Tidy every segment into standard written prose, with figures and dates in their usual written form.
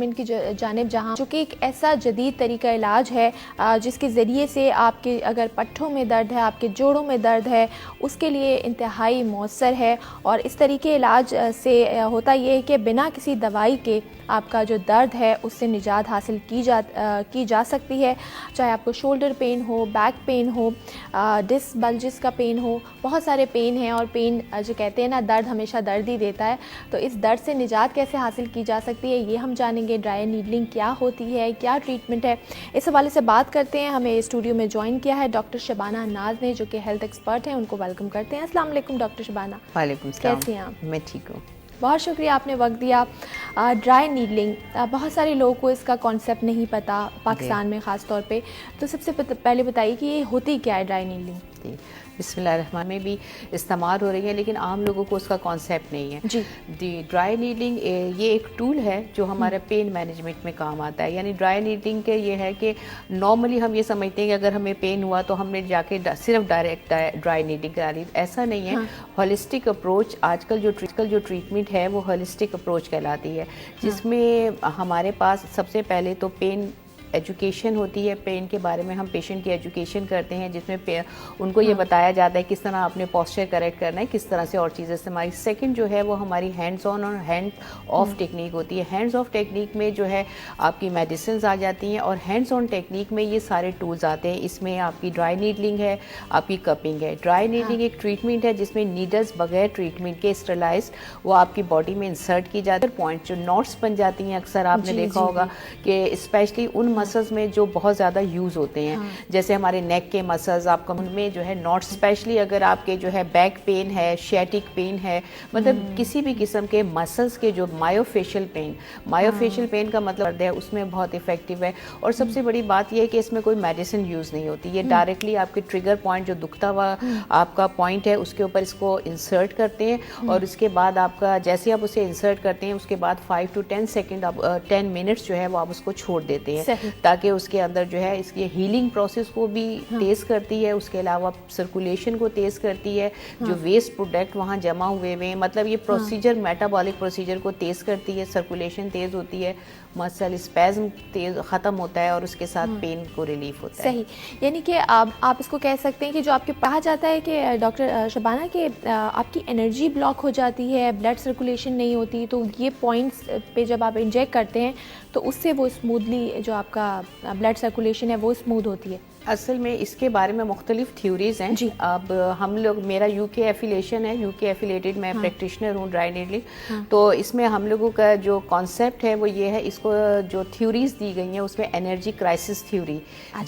Management کی جانب جہاں چونکہ ایک ایسا جدید طریقہ علاج ہے جس کے ذریعے سے آپ کے اگر پٹھوں میں درد ہے، آپ کے جوڑوں میں درد ہے، اس کے لیے انتہائی مؤثر ہے. اور اس طریقے علاج سے ہوتا یہ ہے کہ بنا کسی دوائی کے آپ کا جو درد ہے اس سے نجات حاصل کی جا سکتی ہے. چاہے آپ کو شولڈر پین ہو، بیک پین ہو، ڈسک بلجز کا پین ہو، بہت سارے پین ہیں. اور پین جو کہتے ہیں نا، درد ہمیشہ درد ہی دیتا ہے. تو اس درد سے نجات کیسے حاصل کی جا سکتی ہے یہ ہم جانیں گے. ڈرائی نیڈلنگ کیا ہوتی ہے، کیا ٹریٹمنٹ ہے، اس حوالے سے بات کرتے ہیں. ہمیں اسٹوڈیو میں جوائن کیا ہے ڈاکٹر شبانہ ناز نے، جو کہ ہیلتھ ایکسپرٹ ہیں. ان کو ویلکم کرتے ہیں. السلام علیکم ڈاکٹر شبانہ. وعلیکم السلام. کیسی ہیں آپ؟ میں ٹھیک ہوں. بہت شکریہ آپ نے وقت دیا. ڈرائی نیڈلنگ بہت سارے لوگوں کو اس کا کانسیپٹ نہیں پتہ، پاکستان میں خاص طور پہ. تو سب سے پہلے بتائیے کہ یہ ہوتی کیا ہے ڈرائی نیڈلنگ؟ جی بسم اللہ الرحمن میں بھی استعمال ہو رہی ہے، لیکن عام لوگوں کو اس کا کانسیپٹ نہیں ہے. جی ڈرائی نیڈلنگ یہ ایک ٹول ہے جو ہمارے پین مینجمنٹ میں کام آتا ہے. یعنی ڈرائی نیڈلنگ کے یہ ہے کہ نارملی ہم یہ سمجھتے ہیں کہ اگر ہمیں پین ہوا تو ہم نے جا کے صرف ڈائریکٹ ڈرائی نیڈلنگ کرا لی. ایسا نہیں ہے. ہولسٹک اپروچ آج کل جو ٹریٹمنٹ ہے وہ ہولسٹک اپروچ کہلاتی ہے، جس میں ہمارے پاس سب سے پہلے تو پین ایجوکیشن ہوتی ہے. پین کے بارے میں ہم پیشنٹ کی ایجوکیشن کرتے ہیں، جس میں ان کو یہ بتایا جاتا ہے کس طرح آپ نے پوسچر کریکٹ کرنا ہے، کس طرح سے اور چیزیں استعمال. سیکنڈ جو ہے وہ ہماری ہینڈز آن اور ہینڈ آف ٹیکنیک ہوتی ہے. ہینڈز آف ٹیکنیک میں جو ہے آپ کی میڈیسنز آ جاتی ہیں، اور ہینڈز آن ٹیکنیک میں یہ سارے ٹولز آتے ہیں. اس میں آپ کی ڈرائی نیڈلنگ ہے، آپ کی کپنگ ہے. ڈرائی نیڈلنگ ایک ٹریٹمنٹ ہے جس میں نیڈلز بغیر ٹریٹمنٹ کے اسٹرلائزڈ وہ آپ کی باڈی میں انسرٹ کی جاتی ہے. پوائنٹ جو نوٹس بن جاتی ہیں اکثر آپ نے دیکھا ہوگا کہ اسپیشلی ان مسلز میں جو بہت زیادہ یوز ہوتے ہیں، جیسے ہمارے نیک کے مسلز، آپ کا ان میں جو ہے نوٹس، اسپیشلی اگر آپ کے جو ہے بیک پین ہے، شیٹک پین ہے، مطلب کسی بھی قسم کے مسلز کے جو مایوفیشل پین کا مطلب ہے اس میں بہت افیکٹو ہے. اور سب سے بڑی بات یہ ہے کہ اس میں کوئی میڈیسن یوز نہیں ہوتی. یہ ڈائریکٹلی آپ کے ٹریگر پوائنٹ جو دکھتا ہوا آپ کا پوائنٹ ہے اس کے اوپر اس کو انسرٹ کرتے ہیں، اور اس کے بعد آپ کا جیسے آپ اسے انسرٹ کرتے ہیں اس کے بعد 5 to 10 سیکنڈ 10 منٹس جو ہے وہ آپ اس کو چھوڑ دیتے ہیں، تاکہ اس کے اندر جو ہے اس کی ہیلنگ پروسیس کو بھی تیز کرتی ہے. اس کے علاوہ سرکولیشن کو تیز کرتی ہے. جو ویسٹ پروڈکٹ وہاں جمع ہوئے ہوئے ہیں، مطلب یہ پروسیجر میٹابولک پروسیجر کو تیز کرتی ہے. سرکولیشن تیز ہوتی ہے، مسل اسپیزم تیز ختم ہوتا ہے، اور اس کے ساتھ پین کو ریلیف ہوتا ہے. صحیح. یعنی کہ آپ اس کو کہہ سکتے ہیں کہ جو آپ کے کہا جاتا ہے کہ ڈاکٹر شبانہ کہ آپ کی انرجی بلاک ہو جاتی ہے، بلڈ سرکولیشن نہیں ہوتی، تو یہ پوائنٹس پہ جب آپ انجیکٹ کرتے ہیں تو اس سے وہ اسموتھلی جو آپ کا بلڈ سرکولیشن ہے وہ اسموتھ ہوتی ہے. اصل میں اس کے بارے میں مختلف تھیوریز ہیں. اب ہم لوگ، میرا یو کے ایفیلیشن ہے، یو کے ایفیلیٹڈ میں پریکٹیشنر ہوں ڈرائی نیڈلنگ. تو اس میں ہم لوگوں کا جو کانسیپٹ ہے وہ یہ ہے، اس کو جو تھیوریز دی گئی ہیں اس میں انرجی کرائسس تھیوری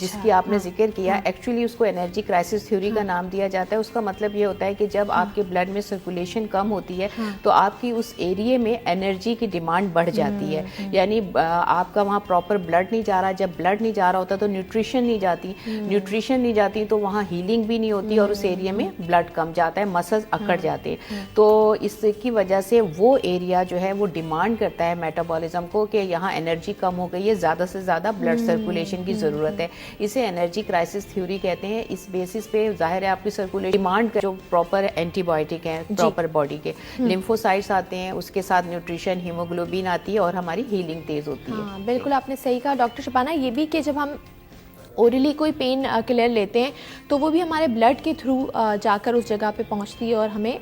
جس کی آپ نے ذکر کیا، ایکچولی اس کو انرجی کرائسس تھیوری کا نام دیا جاتا ہے. اس کا مطلب یہ ہوتا ہے کہ جب آپ کے بلڈ میں سرکولیشن کم ہوتی ہے تو آپ کی اس ایریے میں انرجی کی ڈیمانڈ بڑھ جاتی ہے. یعنی آپ کا وہاں پراپر بلڈ نہیں جا رہا. جب بلڈ نہیں جا رہا ہوتا تو نیوٹریشن نہیں جاتی تو وہاں ہیلنگ بھی نہیں ہوتی، اور اس ایریا میں بلڈ کم جاتا ہے، مسلز اکڑ جاتے ہیں. تو اس کی وجہ سے وہ ایریا جو ہے وہ ڈیمانڈ کرتا ہے میٹابولزم کو کہ یہاں انرجی کم ہو گئی ہے، زیادہ سے زیادہ بلڈ سرکولیشن کی ضرورت ہے. اسے انرجی کرائسس تھیوری کہتے ہیں. اس بیسس پہ ظاہر ہے آپ کی سرکولیشن ڈیمانڈ جو پراپر اینٹی بایوٹک ہیں پراپر باڈی کے لیمفوسائٹس آتے ہیں، اس کے ساتھ نیوٹریشن ہیموگلوبین آتی ہے، اور ہماری ہیلنگ تیز ہوتی ہے. بالکل آپ نے صحیح کہا ڈاکٹر شبانہ. یہ بھی کہ جب ہم اوریلی کوئی پین کلر لیتے ہیں تو وہ بھی ہمارے بلڈ کے تھرو جا کر اس جگہ پہ پہنچتی ہے، اور ہمیں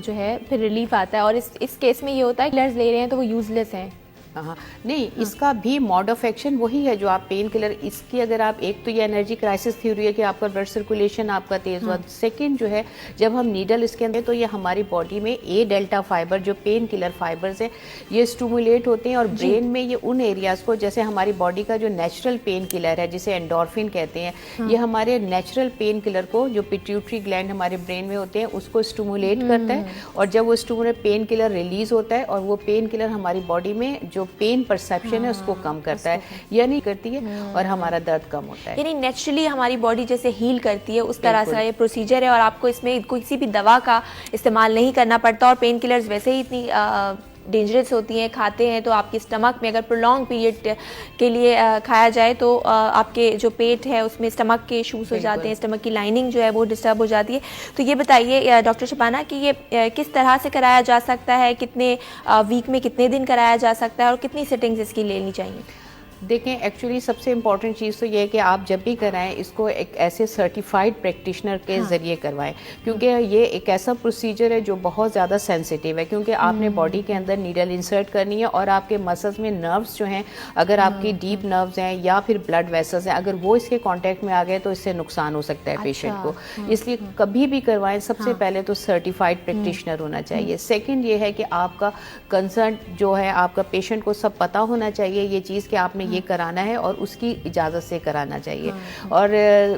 جو ہے پھر ریلیف آتا ہے. اور اس کیس میں یہ ہوتا ہے کلرز لے رہے ہیں تو وہ یوز لیس ہیں. نہیں، اس کا بھی موڈ آف ایکشن وہی ہے جو آپ پین کلر. اس کی اگر آپ ایک تو یہ انرجی کرائسس تھیوری ہے کہ آپ کا بلڈ سرکولیشن آپ کا تیز ہوا. سیکنڈ جو ہے جب ہم نیڈل اس کے اندر تو یہ ہماری باڈی میں اے ڈیلٹا فائبر جو پین کلر فائبرز ہیں یہ اسٹیمولیٹ ہوتے ہیں، اور برین میں یہ ان ایریاز کو، جیسے ہماری باڈی کا جو نیچرل پین کلر ہے جسے انڈورفن کہتے ہیں، یہ ہمارے نیچرل پین کلر کو جو پیٹیوٹری گلینڈ ہمارے برین میں ہوتے ہیں اس کو اسٹیمولیٹ کرتا ہے. اور جب وہ پین کلر ریلیز ہوتا ہے، اور وہ پین کلر ہماری باڈی میں جو پین پرسیپشن ہے اس کو کم کرتا ہے، یعنی کرتی ہے، اور ہمارا درد کم ہوتا ہے. یعنی نیچرلی ہماری باڈی جیسے ہیل کرتی ہے اس طرح سے یہ پروسیجر ہے، اور آپ کو اس میں کسی بھی دوا کا استعمال نہیں کرنا پڑتا، اور پین کلرز ویسے ہی اتنی ڈینجرس ہوتی ہیں, کھاتے ہیں تو آپ کے اسٹمک میں اگر پرولونگ پیریڈ کے لیے کھایا جائے تو آپ کے جو پیٹ ہے اس میں اسٹمک کے ایشوز ہو جاتے ہیں, اسٹمک کی لائننگ جو ہے وہ ڈسٹرب ہو جاتی ہے. تو یہ بتائیے ڈاکٹر شبانہ کہ یہ کس طرح سے کرایا جا سکتا ہے, کتنے ویک میں کتنے دن کرایا جا سکتا ہے اور کتنی سیٹنگز اس کی لینی چاہیے؟ دیکھیں ایکچولی سب سے امپورٹنٹ چیز تو یہ ہے کہ آپ جب بھی کرائیں اس کو ایک ایسے سرٹیفائڈ پریکٹیشنر کے ذریعے کروائیں, کیونکہ یہ ایک ایسا پروسیجر ہے جو بہت زیادہ سینسیٹیو ہے, کیونکہ آپ نے باڈی کے اندر نیڈل انسرٹ کرنی ہے اور آپ کے مسلز میں نروز جو ہیں, اگر آپ کی ڈیپ نروز ہیں یا پھر بلڈ ویسلز ہیں, اگر وہ اس کے کانٹیکٹ میں آ گئے تو اس سے نقصان ہو سکتا ہے پیشنٹ کو. اس لیے کبھی بھی کروائیں سب سے پہلے تو سرٹیفائڈ پریکٹیشنر ہونا چاہیے. سیکنڈ یہ ہے کہ آپ کا کنسرن جو ہے آپ کا پیشنٹ کو سب پتہ ہونا چاہیے یہ چیز کہ آپ نے یہ کرانا ہے اور اس کی اجازت سے کرانا چاہیے. اور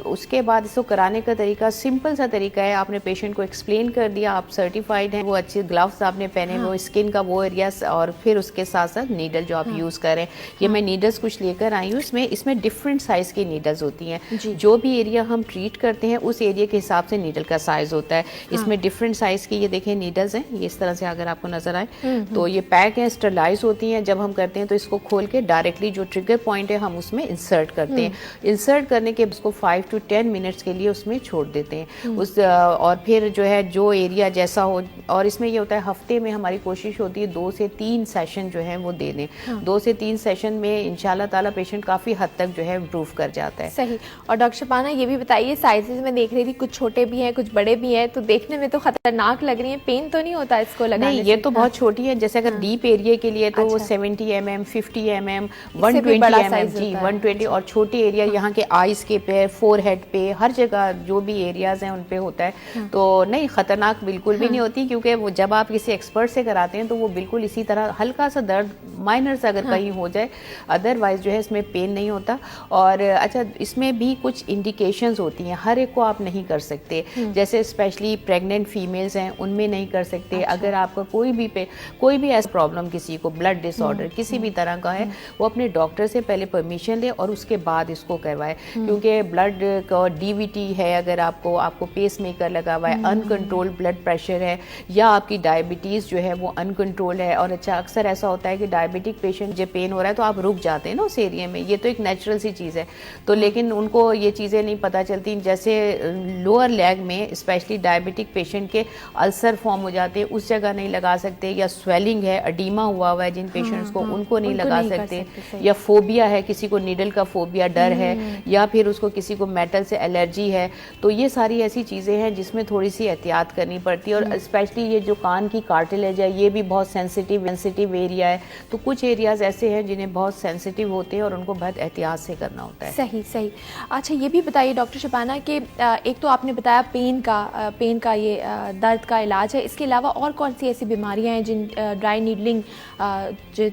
اس کے بعد اس کو کرانے کا طریقہ سمپل سا طریقہ ہے, آپ نے پیشنٹ کو ایکسپلین کر دیا, آپ سرٹیفائڈ ہیں, وہ اچھے گلوز آپ نے پہنے ہوئے اسکن کا وہ ایریا, اور پھر اس کے ساتھ ساتھ نیڈل جو آپ یوز کریں. یہ میں نیڈلز کچھ لے کر آئی ہوں, اس میں ڈفرینٹ سائز کی نیڈلز ہوتی ہیں. جو بھی ایریا ہم ٹریٹ کرتے ہیں اس ایریا کے حساب سے نیڈل کا سائز ہوتا ہے. اس میں ڈفرینٹ سائز کی یہ دیکھیں نیڈلز ہیں, یہ اس طرح سے اگر آپ کو نظر آئے تو یہ پیک ہیں, اسٹرلائز ہوتی ہیں. جب ہم کرتے ہیں تو اس کو کھول کے ڈائریکٹلی جو ٹریگر پوائنٹ ہے ہم اس میں انسرٹ کرتے ہیں. انسرٹ کرنے کے اس کو 5 to 10 منٹس کے لیے اس میں چھوڑ دیتے ہیں. اور پھر جو ہے جو ایریا جیسا ہو, اور اس میں یہ ہوتا ہے ہفتے میں ہماری کوشش ہوتی ہے 2 سے 3 سیشن جو ہیں وہ دے دیں. 2 سے 3 سیشن میں انشاءاللہ تعالی پیشنٹ کافی حد تک جو ہے امپروو کر جاتا ہے. صحیح. اور ڈاکٹر شبانہ یہ بھی بتائیے, سائزز میں دیکھ رہی تھی کچھ چھوٹے بھی ہیں کچھ بڑے بھی ہیں, تو دیکھنے میں تو خطرناک لگ رہی ہیں, پین تو نہیں ہوتا اس کو لگانے سے؟ نہیں, یہ تو بہت چھوٹی ہے. جیسے اگر ڈیپ ایریا کے لیے تو وہ 70 mm 50 mm 120 mm جی 120, اور چھوٹی ایریا یہاں کے آئیز کے پہ, فور ہیڈ پہ, ہر جگہ جو بھی ایریاز ہیں ان پہ ہوتا ہے. تو نہیں, خطرناک بالکل بھی نہیں ہوتی, کیونکہ وہ جب آپ کسی ایکسپرٹ سے کراتے ہیں تو وہ بالکل اسی طرح ہلکا سا درد مائنر سے اگر کہیں ہو جائے, ادروائز جو ہے اس میں پین نہیں ہوتا. اور اچھا اس میں بھی کچھ انڈیکیشنز ہوتی ہیں, ہر ایک کو آپ نہیں کر سکتے. جیسے اسپیشلی پریگننٹ فیمیلز ہیں ان میں نہیں کر سکتے. اگر آپ کا کوئی بھی ایسا پرابلم کسی کو بلڈ ڈس آرڈر کسی بھی طرح کا ہے, وہ اپنے ڈاکٹر سے پہلے پرمیشن لے اور اس کے بعد اس کو کروائے. کیونکہ بلڈ کا ڈی وی ٹی ہے, اگر آپ کو پیس میکر لگا ہوا ہے, ان کنٹرول بلڈ پریشر ہے, یا آپ کی ڈائبٹیز جو ہے وہ ان کنٹرول ہے. اور اچھا اکثر ایسا ہوتا ہے کہ ڈائبٹک پیشنٹ جب پین ہو رہا ہے تو آپ رک جاتے ہیں نا اس ایریا میں, یہ تو ایک نیچرل سی چیز ہے. تو لیکن ان کو یہ چیزیں نہیں پتہ چلتی. جیسے لوور لیگ میں اسپیشلی ڈائبٹک پیشنٹ کے السر فارم ہو جاتے ہیں, اس جگہ نہیں لگا سکتے. یا سویلنگ ہے, اڈیما ہوا ہے جن پیشنٹس کو, ان کو نہیں لگا سکتے. یا فوبیا ہے, کسی کو نیڈل کا فوبیا ڈر ہے, یا پھر اس کو کسی کو میٹل سے الرجی ہے. تو یہ ساری ایسی چیزیں ہیں جس میں تھوڑی سی احتیاط کرنی پڑتی ہے. اور اسپیشلی یہ جو کان کی کارٹلیج ہے یہ بھی بہت سینسیٹیو ایریا ہے. تو کچھ ایریاز ایسے ہیں جنہیں بہت سینسیٹیو ہوتے ہیں اور ان کو بہت احتیاط سے کرنا ہوتا ہے. صحیح. اچھا یہ بھی بتائیے ڈاکٹر شبانہ کہ ایک تو آپ نے بتایا پین کا یہ درد کا علاج ہے, اس کے علاوہ اور کون سی ایسی بیماریاں ہیں جن ڈرائی نیڈلنگ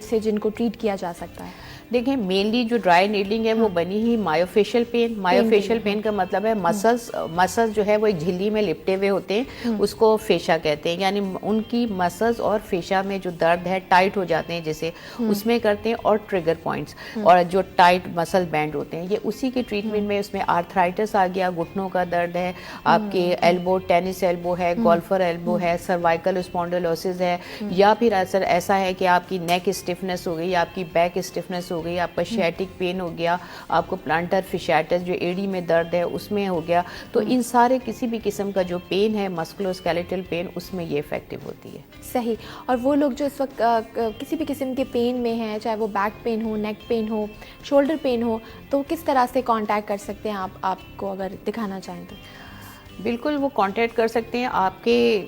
سے جن کو ٹریٹ کیا جا سکتا ہے؟ دیکھیں مینلی جو ڈرائی نیڈلنگ ہے وہ بنی ہی مایوفیشل پین کا مطلب ہے مسلز جو ہے وہ ایک جھلی میں لپٹے ہوئے ہوتے ہیں, اس کو فیشا کہتے ہیں. یعنی ان کی مسلز اور فیشا میں جو درد ہے ٹائٹ ہو جاتے ہیں جیسے, اس میں کرتے ہیں. اور ٹریگر پوائنٹس اور جو ٹائٹ مسل بینڈ ہوتے ہیں, یہ اسی کے ٹریٹمنٹ میں اس میں آرتھرائٹس آ گیا, گھٹنوں کا درد ہے, آپ کے ایلبو, ٹینس ایلبو ہے, گولفر ایلبو ہے, سروائکل اسپونڈلوسس ہے, یا پھر ایسا ہے کہ آپ کی نیک اسٹفنس ہو گئی, آپ کی بیک اسٹفنس ہو گئی, آپ کا شیٹک پین ہو گیا, آپ کو پلانٹر فشائٹس جو ایڑی میں درد ہے اس میں ہو گیا. تو ان سارے کسی بھی قسم کا جو پین ہے مسکولو اسکیلیٹل پین, اس میں یہ افیکٹو ہوتی ہے. صحیح. اور وہ لوگ جو اس وقت کسی بھی قسم کے پین میں ہیں, چاہے وہ بیک پین ہو, نیک پین ہو, شولڈر پین ہو, تو کس طرح سے کانٹیکٹ کر سکتے ہیں آپ کو اگر دکھانا چاہیں تو؟ بالکل وہ کانٹیکٹ کر سکتے ہیں, آپ کے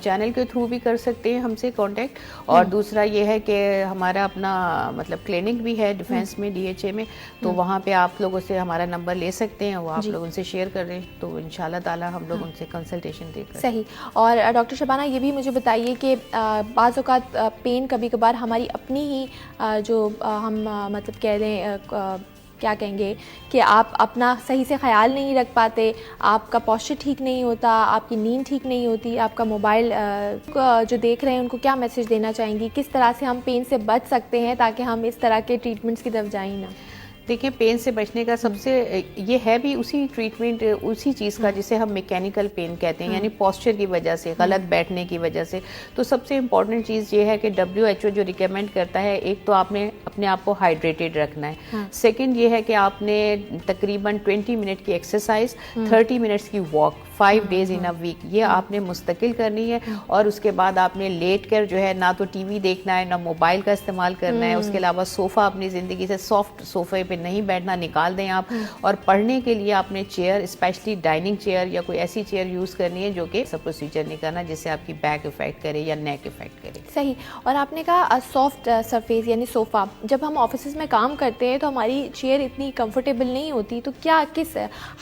چینل کے تھرو بھی کر سکتے ہیں ہم سے کانٹیکٹ. اور دوسرا یہ ہے کہ ہمارا اپنا مطلب کلینک بھی ہے ڈیفینس میں, ڈی ایچ اے میں, تو وہاں پہ آپ لوگوں سے ہمارا نمبر لے سکتے ہیں, وہ آپ لوگ ان سے شیئر کر دیں تو انشاءاللہ تعالی ہم لوگ ان سے کنسلٹیشن دے کر. صحیح. اور ڈاکٹر شبانہ یہ بھی مجھے بتائیے کہ بعض اوقات پین کبھی کبھار ہماری اپنی ہی جو ہم مطلب کہہ دیں کیا کہیں گے کہ آپ اپنا صحیح سے خیال نہیں رکھ پاتے, آپ کا پوسچر ٹھیک نہیں ہوتا, آپ کی نیند ٹھیک نہیں ہوتی, آپ کا موبائل جو دیکھ رہے ہیں ان کو کیا میسج دینا چاہیں گی, کس طرح سے ہم پین سے بچ سکتے ہیں تاکہ ہم اس طرح کے ٹریٹمنٹس کی طرف جائیں نا؟ دیکھیں پین سے بچنے کا سب سے یہ ہے بھی اسی ٹریٹمنٹ اسی چیز کا جسے ہم میکینیکل پین کہتے ہیں، یعنی پوسچر کی وجہ سے، غلط بیٹھنے کی وجہ سے. تو سب سے امپورٹنٹ چیز یہ ہے کہ WHO جو ریکمینڈ کرتا ہے، ایک تو آپ نے اپنے آپ کو ہائیڈریٹڈ رکھنا ہے، سیکنڈ یہ ہے کہ آپ نے تقریباً 20 منٹ کی ایکسرسائز، 30 منٹس کی walk 5 days in a week یہ آپ نے مستقل کرنی ہے. اور اس کے بعد آپ نے لیٹ کر جو ہے نہ تو ٹی وی دیکھنا ہے، نہ موبائل کا استعمال کرنا ہے. اس کے علاوہ صوفہ اپنی زندگی سے، سافٹ صوفے پہ نہیں بیٹھنا، نکال دیں آپ. اور پڑھنے کے لیے آپ نے چیئر، اسپیشلی ڈائننگ چیئر یا کوئی ایسی چیئر یوز کرنی ہے جو کہ سب پروسیجر نہیں کرنا جس سے آپ کی بیک افیکٹ کرے یا نیک افیکٹ کرے. صحیح. اور آپ نے کہا سافٹ سرفیس یعنی صوفہ، جب ہم آفیسز میں کام کرتے ہیں تو ہماری چیئر اتنی کمفرٹیبل نہیں ہوتی، تو کیا کس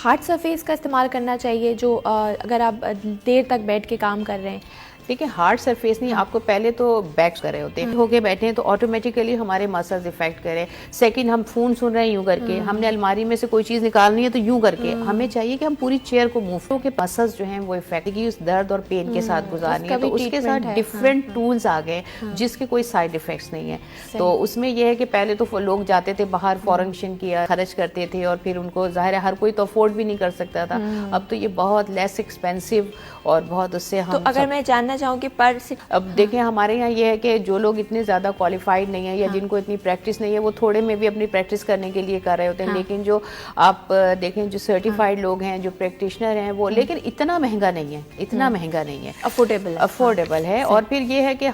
ہارڈ سرفیس کا استعمال کرنا چاہیے جو اگر آپ دیر تک بیٹھ کے کام کر رہے ہیں؟ دیکھیں ہارڈ سرفیس نہیں، آپ کو پہلے تو بیک کر رہے ہوتے ہیں، ہو کے بیٹھے ہیں تو آٹومیٹیکلی ہمارے مسلز افیکٹ کریں. سیکنڈ ہم فون سن رہے ہیں یوں کر کے، ہم نے الماری میں سے کوئی چیز نکالنی ہے تو یوں کر کے. ہمیں چاہیے کہ ہم پوری چیئر کو موو کے مسلز جو ہیں وہ افیکٹ کی اس درد اور پین کے ساتھ گزارنی ہے. تو اس کے ساتھ ڈفرینٹ ٹولز آ گئے جس کے کوئی سائڈ افیکٹس نہیں ہیں. تو اس میں یہ ہے کہ پہلے تو لوگ جاتے تھے باہر فارنکشن کیا خرچ کرتے تھے، اور پھر ان کو ظاہر ہے ہر کوئی تو افورڈ بھی نہیں کر سکتا تھا. اب تو یہ بہت لیس ایکسپینسو اور بہت اس سے ہم. تو اگر میں جاننا چاہوں کہ پر اب دیکھیں ہمارے یہاں یہ ہے کہ جو لوگ اتنے زیادہ کوالیفائڈ نہیں ہیں یا جن کو اتنی پریکٹس نہیں ہے، وہ تھوڑے میں بھی اپنی پریکٹس کرنے کے لیے کر رہے ہوتے ہیں. لیکن جو آپ دیکھیں جو سرٹیفائڈ لوگ ہیں، جو پریکٹیشنر ہیں، وہ لیکن اتنا مہنگا نہیں ہے، اتنا مہنگا نہیں ہے، افورڈیبل ہے. اور پھر یہ ہے کہ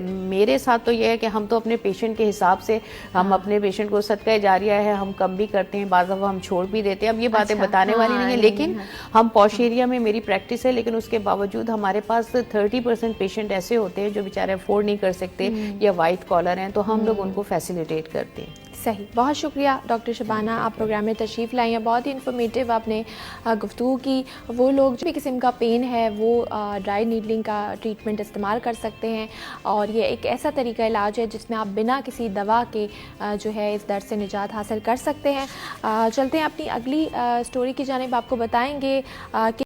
میرے ساتھ تو یہ ہے کہ ہم تو اپنے پیشنٹ کے حساب سے ہم اپنے پیشنٹ کو صدقہ جاریہ ہے ہم کم بھی کرتے ہیں، بعض دفعہ ہم چھوڑ بھی دیتے ہیں. اب یہ باتیں بتانے والی نہیں ہیں، لیکن ہم پوش ایریا میں میری پریکٹس ہے، لیکن اس کے باوجود ہمارے پاس 30% پیشنٹ ایسے ہوتے ہیں جو بیچارے افورڈ نہیں کر سکتے یا وائٹ کالر ہیں، تو ہم لوگ ان کو فیسیلیٹیٹ کرتے ہیں. صحیح. بہت شکریہ ڈاکٹر شبانہ، آپ پروگرام میں تشریف لائی ہیں. بہت ہی انفارمیٹیو آپ نے گفتگو کی. وہ لوگ جو بھی قسم کا پین ہے وہ ڈرائی نیڈلنگ کا ٹریٹمنٹ استعمال کر سکتے ہیں، اور یہ ایک ایسا طریقہ علاج ہے جس میں آپ بنا کسی دوا کے جو ہے اس درد سے نجات حاصل کر سکتے ہیں. چلتے ہیں اپنی اگلی اسٹوری کی جانب. آپ کو بتائیں گے کہ